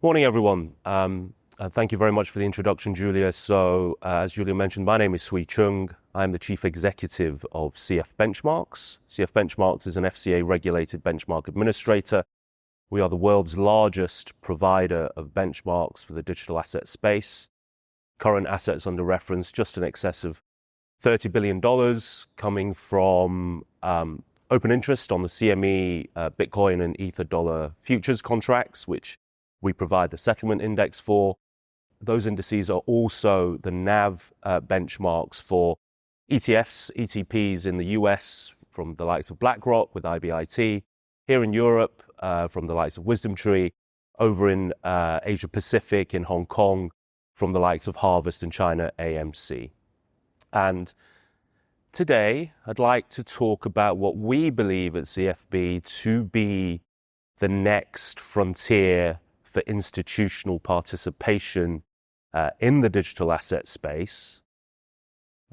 Morning, everyone. Thank you very much for the introduction, Julia. So, as Julia mentioned, my name is Sui Chung. I'm the Chief Executive of CF Benchmarks. CF Benchmarks is an FCA-regulated benchmark administrator. We are the world's largest provider of benchmarks for the digital asset space. Current assets under reference just in excess of $30 billion, coming from open interest on the CME Bitcoin and Ether dollar futures contracts, which we provide the settlement index for. Those indices are also the NAV benchmarks for ETFs, ETPs in the US from the likes of BlackRock with IBIT, here in Europe from the likes of WisdomTree, over in Asia Pacific in Hong Kong from the likes of Harvest and China AMC. And today I'd like to talk about what we believe at CFB to be the next frontier for institutional participation in the digital asset space.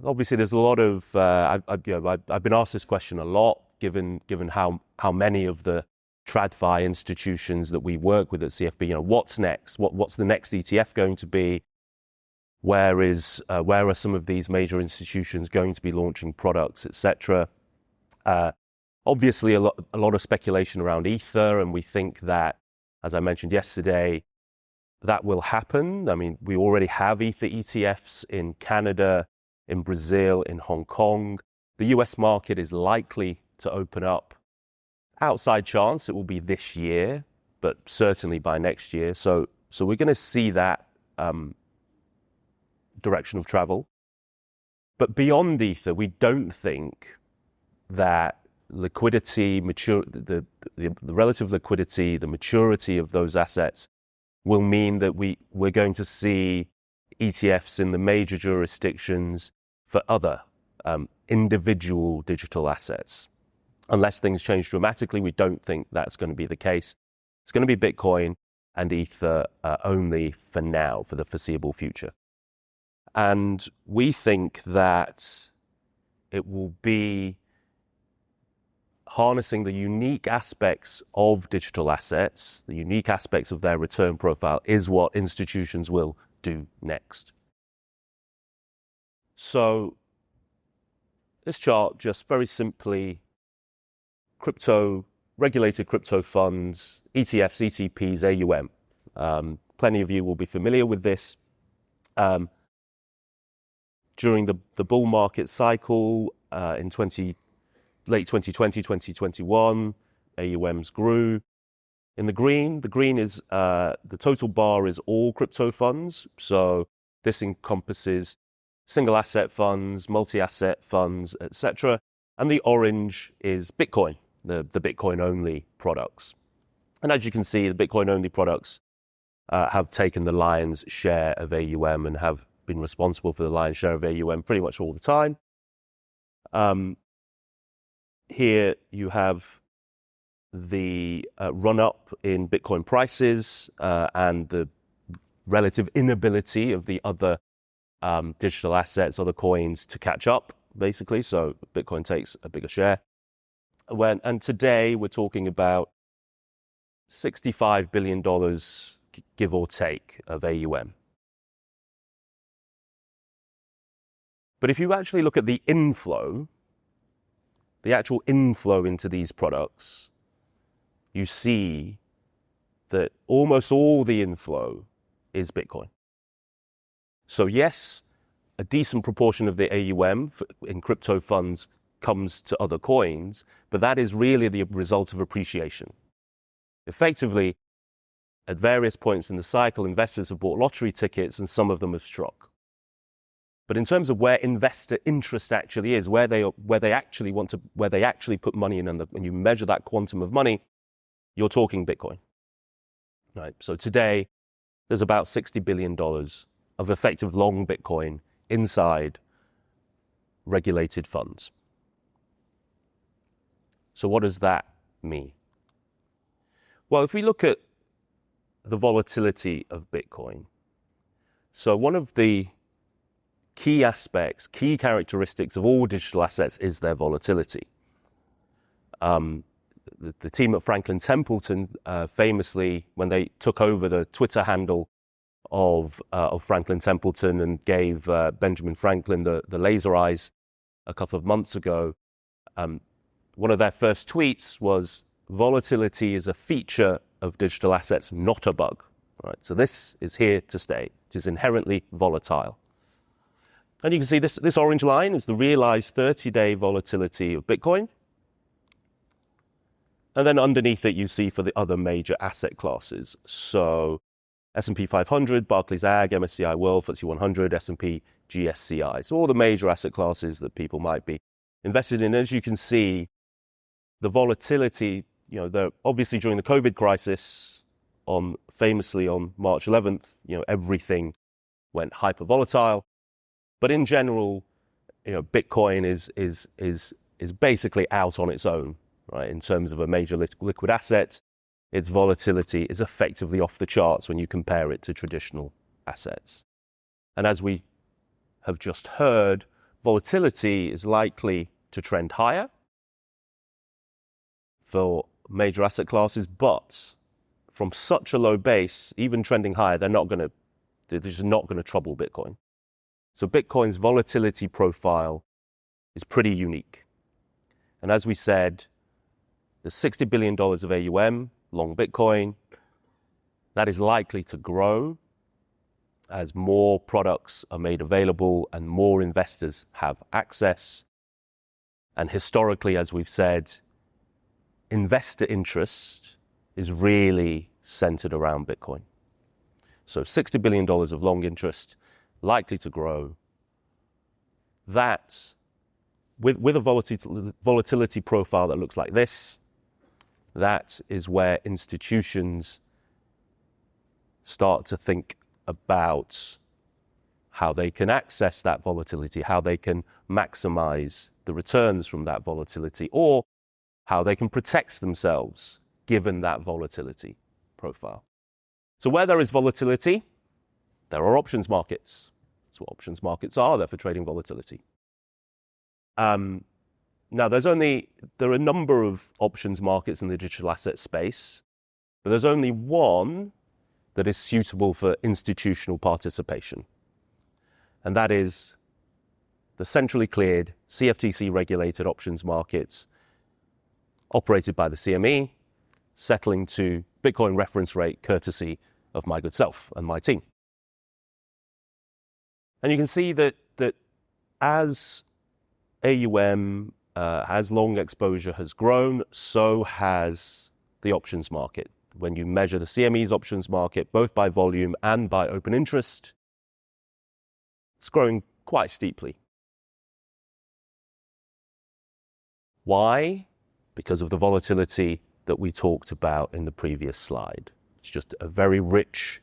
Obviously, there's a lot of, I've been asked this question a lot, given how many of the TradFi institutions that we work with at CFB, what's next? What's the next ETF going to be? Where are some of these major institutions going to be launching products, etc.? Obviously, a lot of speculation around Ether, and we think that, as I mentioned yesterday, that will happen. I mean, we already have Ether ETFs in Canada, in Brazil, in Hong Kong. The US market is likely to open up. Outside chance, it will be this year, but certainly by next year. So we're going to see that direction of travel. But beyond Ether, we don't think that liquidity, the relative liquidity, the maturity of those assets will mean that we're going to see ETFs in the major jurisdictions for other individual digital assets. Unless things change dramatically, we don't think that's going to be the case. It's going to be Bitcoin and Ether only for now, for the foreseeable future. And we think that it will be harnessing the unique aspects of digital assets, the unique aspects of their return profile, is what institutions will do next. So this chart just very simply regulated crypto funds, ETFs, ETPs, AUM. Plenty of you will be familiar with this. During the bull market cycle in late 2020, 2021, AUMs grew. In the green is the total bar is all crypto funds. So this encompasses single asset funds, multi-asset funds, etc. And the orange is Bitcoin, the Bitcoin only products. And as you can see, the Bitcoin only products have taken the lion's share of AUM and have been responsible for the lion's share of AUM pretty much all the time. Here you have the run-up in Bitcoin prices and the relative inability of the other digital assets, other coins to catch up, basically. So Bitcoin takes a bigger share. And today we're talking about $65 billion, give or take, of AUM. But if you actually look at the inflow, the actual inflow into these products, you see that almost all the inflow is Bitcoin. So yes, a decent proportion of the AUM in crypto funds comes to other coins, but that is really the result of appreciation. Effectively, at various points in the cycle, investors have bought lottery tickets and some of them have struck. But in terms of where investor interest actually is, where they actually put money in, and you measure that quantum of money, you're talking Bitcoin, right? So today, there's about $60 billion of effective long Bitcoin inside regulated funds. So what does that mean? Well, if we look at the volatility of Bitcoin, so one of the key aspects, key characteristics of all digital assets is their volatility. the team at Franklin Templeton famously, when they took over the Twitter handle of Franklin Templeton and gave Benjamin Franklin the laser eyes a couple of months ago, one of their first tweets was, "Volatility is a feature of digital assets, not a bug." Right? So this is here to stay. It is inherently volatile. And you can see this orange line is the realized 30-day volatility of Bitcoin. And then underneath it, you see for the other major asset classes. So S&P 500, Barclays Ag, MSCI World, FTSE 100, S&P GSCI. So all the major asset classes that people might be invested in. As you can see, the volatility, obviously during the COVID crisis, famously on March 11th, everything went hyper volatile. But in general, Bitcoin is basically out on its own, right? In terms of a major liquid asset, its volatility is effectively off the charts when you compare it to traditional assets. And as we have just heard, volatility is likely to trend higher for major asset classes, but from such a low base, even trending higher, they're just not going to trouble Bitcoin. So Bitcoin's volatility profile is pretty unique. And as we said, the $60 billion of AUM, long Bitcoin, that is likely to grow as more products are made available and more investors have access. And historically, as we've said, investor interest is really centered around Bitcoin. So $60 billion of long interest, likely to grow. That, with a volatility profile that looks like this, that is where institutions start to think about how they can access that volatility, how they can maximize the returns from that volatility, or how they can protect themselves given that volatility profile. So where there is volatility, there are options markets. That's what options markets are. They're for trading volatility. Now, there are a number of options markets in the digital asset space, but there's only one that is suitable for institutional participation. And that is the centrally cleared, CFTC regulated options markets operated by the CME, settling to Bitcoin reference rate courtesy of my good self and my team. And you can see that as AUM, as long exposure has grown, so has the options market. When you measure the CME's options market, both by volume and by open interest, it's growing quite steeply. Why? Because of the volatility that we talked about in the previous slide. It's just a very rich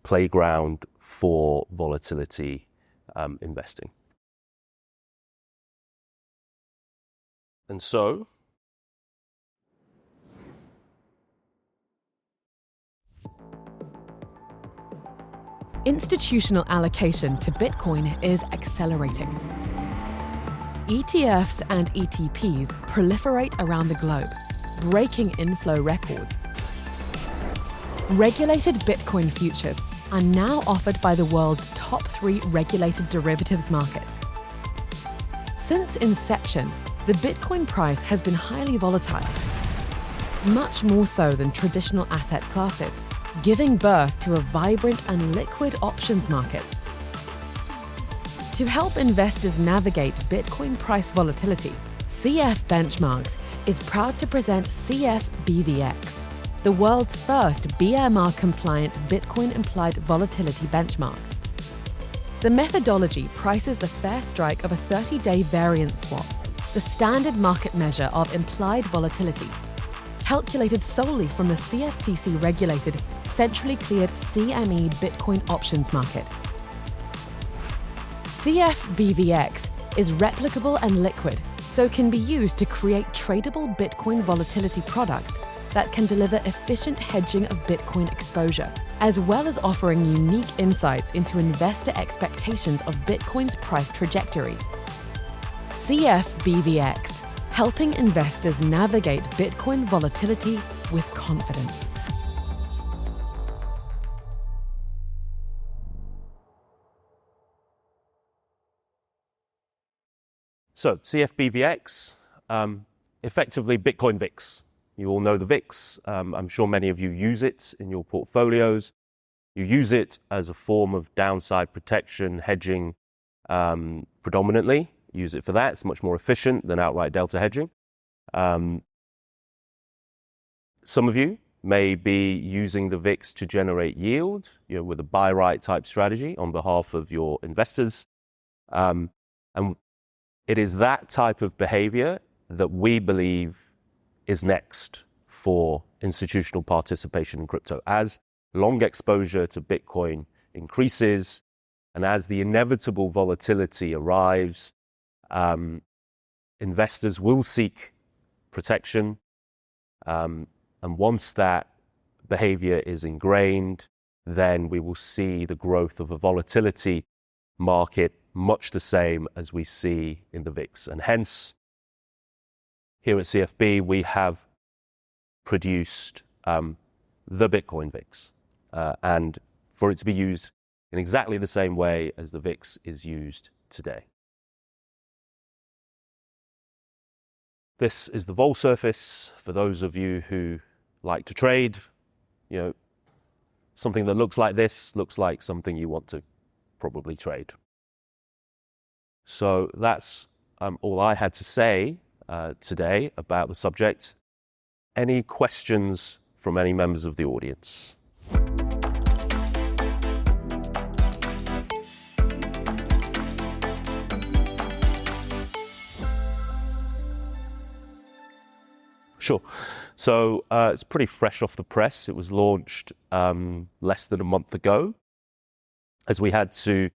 playground for volatility investing. And so, institutional allocation to Bitcoin is accelerating. ETFs and ETPs proliferate around the globe, breaking inflow records. Regulated Bitcoin futures are now offered by the world's top 3 regulated derivatives markets. Since inception, the Bitcoin price has been highly volatile, much more so than traditional asset classes, giving birth to a vibrant and liquid options market. To help investors navigate Bitcoin price volatility, CF Benchmarks is proud to present CF BVX, the world's first BMR-compliant Bitcoin implied volatility benchmark. The methodology prices the fair strike of a 30-day variance swap, the standard market measure of implied volatility, calculated solely from the CFTC-regulated, centrally cleared CME Bitcoin options market. CF BVX is replicable and liquid, so can be used to create tradable Bitcoin volatility products that can deliver efficient hedging of Bitcoin exposure, as well as offering unique insights into investor expectations of Bitcoin's price trajectory. CF BVX helping investors navigate Bitcoin volatility with confidence. So CFBVX, effectively Bitcoin VIX. You all know the VIX. I'm sure many of you use it in your portfolios. You use it as a form of downside protection, hedging predominantly. Use it for that. It's much more efficient than outright delta hedging. Some of you may be using the VIX to generate yield, with a buy right type strategy on behalf of your investors. And it is that type of behavior that we believe is next for institutional participation in crypto. As long exposure to Bitcoin increases and as the inevitable volatility arrives, investors will seek protection. And once that behavior is ingrained, then we will see the growth of a volatility market much the same as we see in the VIX. And hence, here at CFB, we have produced the Bitcoin VIX, and for it to be used in exactly the same way as the VIX is used today. This is the vol surface for those of you who like to trade. Something that looks like this looks like something you want to probably trade. So that's all I had to say today about the subject. Any questions from any members of the audience? Sure. So it's pretty fresh off the press. It was launched less than a month ago. As we had to,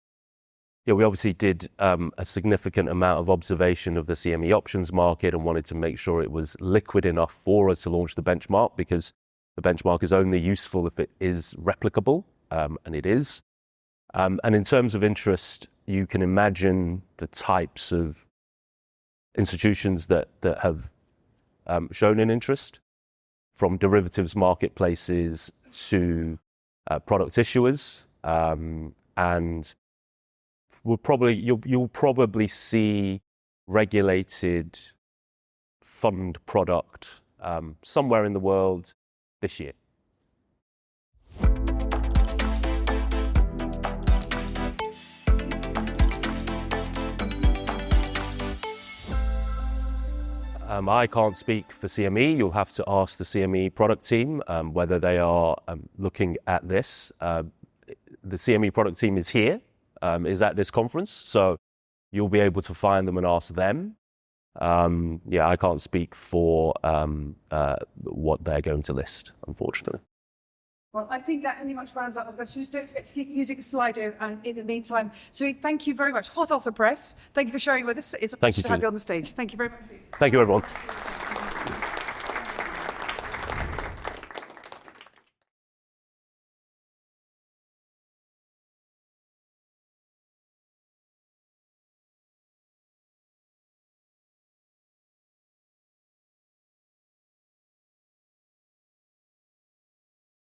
we obviously did a significant amount of observation of the CME options market and wanted to make sure it was liquid enough for us to launch the benchmark, because the benchmark is only useful if it is replicable, and it is. And in terms of interest, you can imagine the types of institutions that have shown an interest, from derivatives marketplaces to product issuers, and you'll probably see regulated fund product somewhere in the world this year. I can't speak for CME. You'll have to ask the CME product team whether they are looking at this. The CME product team is here, is at this conference, so you'll be able to find them and ask them. I can't speak for what they're going to list, unfortunately. Well, I think that pretty much rounds up the questions. Don't forget to keep using Slido, and in the meantime, Sui, thank you very much. Hot off the press. Thank you for sharing with us. It's a pleasure to have you on the stage. Thank you very much. Thank you, everyone.